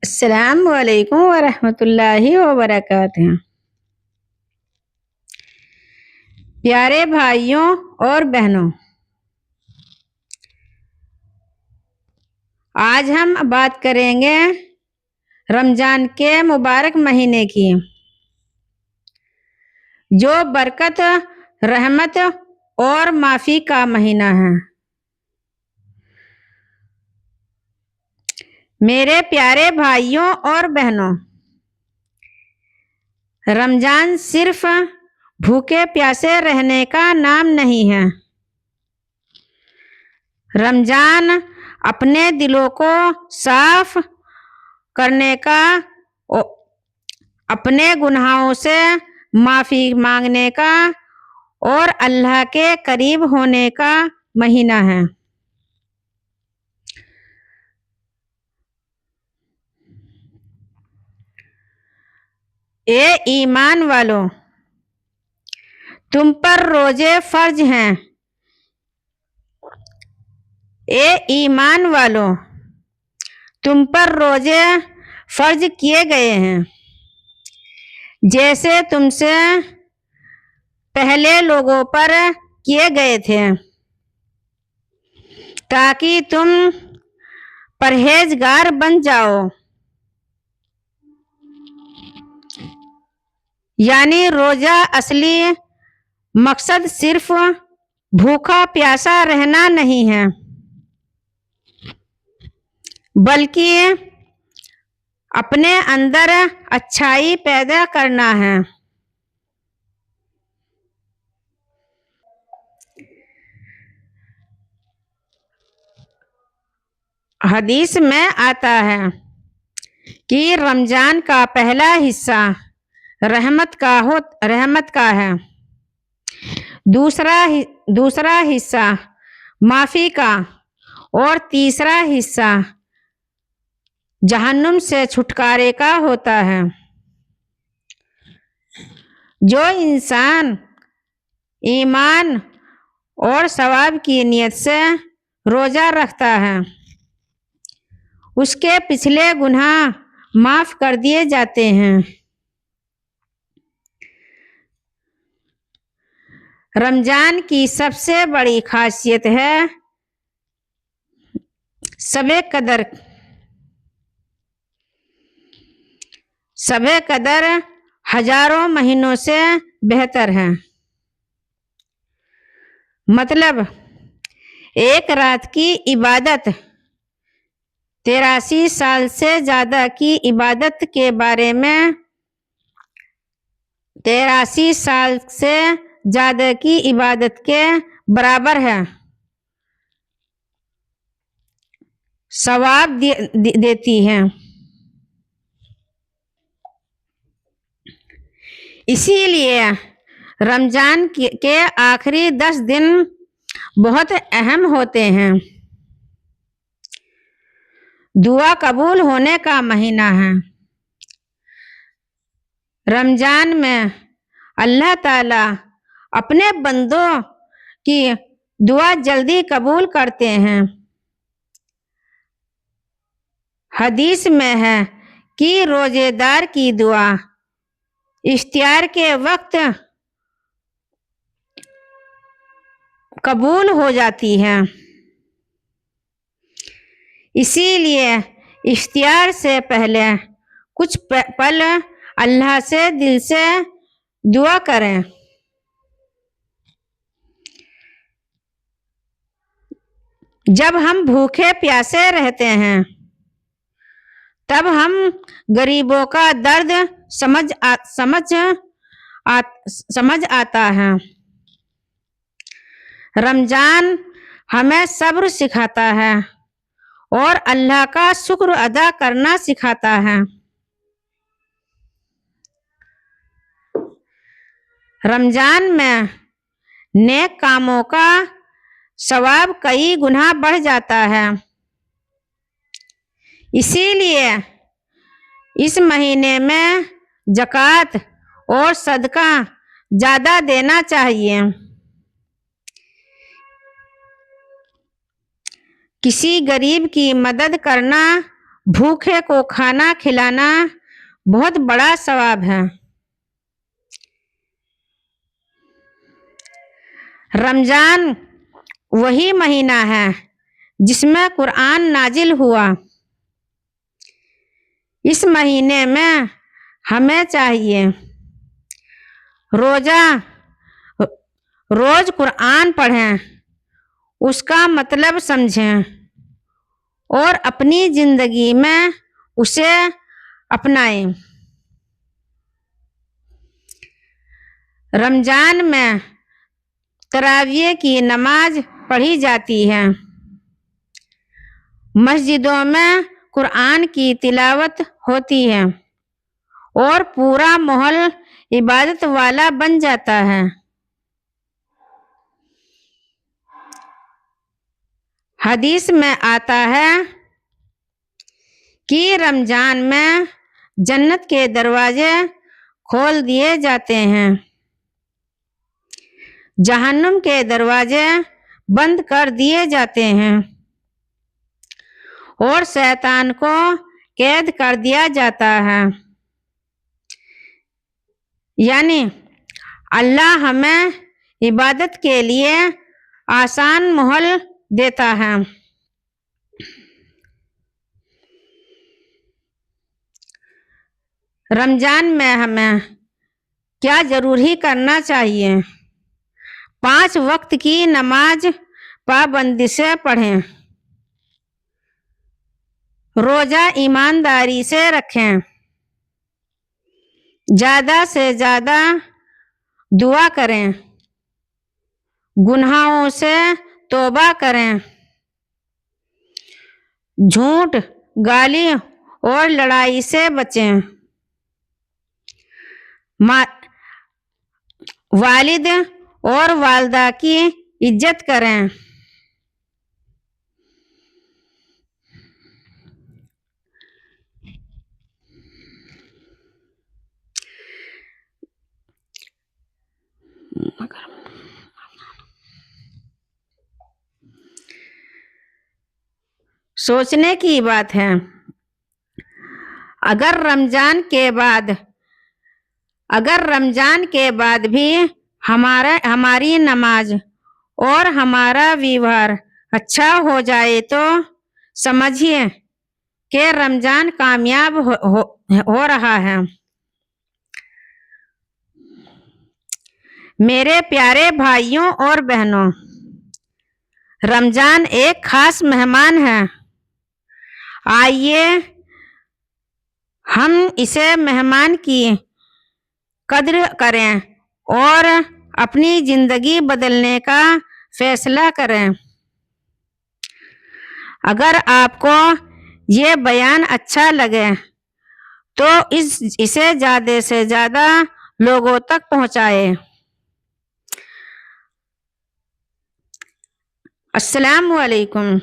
السلام علیکم ورحمۃ اللہ وبرکاتہ۔ پیارے بھائیوں اور بہنوں، آج ہم بات کریں گے رمضان کے مبارک مہینے کی، جو برکت، رحمت اور معافی کا مہینہ ہے۔ میرے پیارے بھائیوں اور بہنوں، رمضان صرف بھوکے پیاسے رہنے کا نام نہیں ہے۔ رمضان اپنے دلوں کو صاف کرنے کا، اپنے گناہوں سے معافی مانگنے کا اور اللہ کے قریب ہونے کا مہینہ ہے۔ اے ایمان والو، تم پر روزے فرض ہیں۔ اے ایمان والو، تم پر روزے فرض کیے گئے ہیں، جیسے تم سے پہلے لوگوں پر کیے گئے تھے، تاکہ تم پرہیزگار بن جاؤ۔ یعنی روزہ اصلی مقصد صرف بھوکا پیاسا رہنا نہیں ہے، بلکہ اپنے اندر اچھائی پیدا کرنا ہے۔ حدیث میں آتا ہے کہ رمضان کا پہلا حصہ رحمت کا ہے، دوسرا حصہ معافی کا اور تیسرا حصہ جہنم سے چھٹکارے کا ہوتا ہے۔ جو انسان ایمان اور ثواب کی نیت سے روزہ رکھتا ہے، اس کے پچھلے گناہ معاف کر دیے جاتے ہیں۔ رمضان کی سب سے بڑی خاصیت ہے شب قدر ہزاروں مہینوں سے بہتر ہے۔ مطلب ایک رات کی عبادت 83 سال سے زیادہ کی عبادت کے بارے میں 83 سال سے زیادہ کی عبادت کے برابر ہے، ثواب دیتی ہے۔ اسی لیے رمضان کے آخری 10 دن بہت اہم ہوتے ہیں۔ دعا قبول ہونے کا مہینہ ہے۔ رمضان میں اللہ تعالی اپنے بندوں کی دعا جلدی قبول کرتے ہیں۔ حدیث میں ہے کہ روزے دار کی دعا افطار کے وقت قبول ہو جاتی ہے۔ اسی لیے افطار سے پہلے کچھ پل اللہ سے دل سے دعا کریں۔ جب ہم بھوکے پیاسے رہتے ہیں، تب ہم غریبوں کا درد سمجھ آتا ہے۔ رمضان ہمیں صبر سکھاتا ہے اور اللہ کا شکر ادا کرنا سکھاتا ہے۔ رمضان میں نیک کاموں کا ثواب کئی گنا بڑھ جاتا ہے۔ اسی لیے اس مہینے میں زکوٰۃ اور صدقہ زیادہ دینا چاہیے۔ کسی غریب کی مدد کرنا بھوکے کو کھانا کھلانا بہت بڑا ثواب ہے۔ رمضان وہی مہینہ ہے جس میں قرآن نازل ہوا۔ اس مہینے میں ہمیں چاہیے روز قرآن پڑھیں، اس کا مطلب سمجھیں اور اپنی زندگی میں اسے اپنائیں۔ رمضان میں تراویح کی نماز پڑھی جاتی ہے۔ مسجدوں میں قرآن کی تلاوت ہوتی ہے اور پورا ماحول عبادت والا بن جاتا ہے۔ حدیث میں آتا ہے کہ رمضان میں جنت کے دروازے کھول دیے جاتے ہیں، جہنم کے دروازے بند کر دیے جاتے ہیں اور شیطان کو قید کر دیا جاتا ہے۔ یعنی اللہ ہمیں عبادت کے لیے آسان ماحول دیتا ہے۔ رمضان میں ہمیں کیا ضروری کرنا چاہیے؟ 5 وقت کی نماز پابندی سے پڑھیں، روزہ ایمانداری سے رکھیں، زیادہ سے زیادہ دعا کریں، گناہوں سے توبہ کریں، جھوٹ، گالی اور لڑائی سے بچیں، والد اور والدہ کی عزت کریں، سوچنے کی بات ہے، اگر رمضان کے بعد بھی ہماری نماز اور ہمارا ویوہار اچھا ہو جائے تو سمجھیے کہ رمضان کامیاب ہو رہا ہے۔ میرے پیارے بھائیوں اور بہنوں، رمضان ایک خاص مہمان ہے۔ آئیے ہم اسے مہمان کی قدر کریں اور اپنی زندگی بدلنے کا فیصلہ کریں۔ اگر آپ کو یہ بیان اچھا لگے تو اسے زیادہ سے زیادہ لوگوں تک پہنچائیں۔ السلام علیکم۔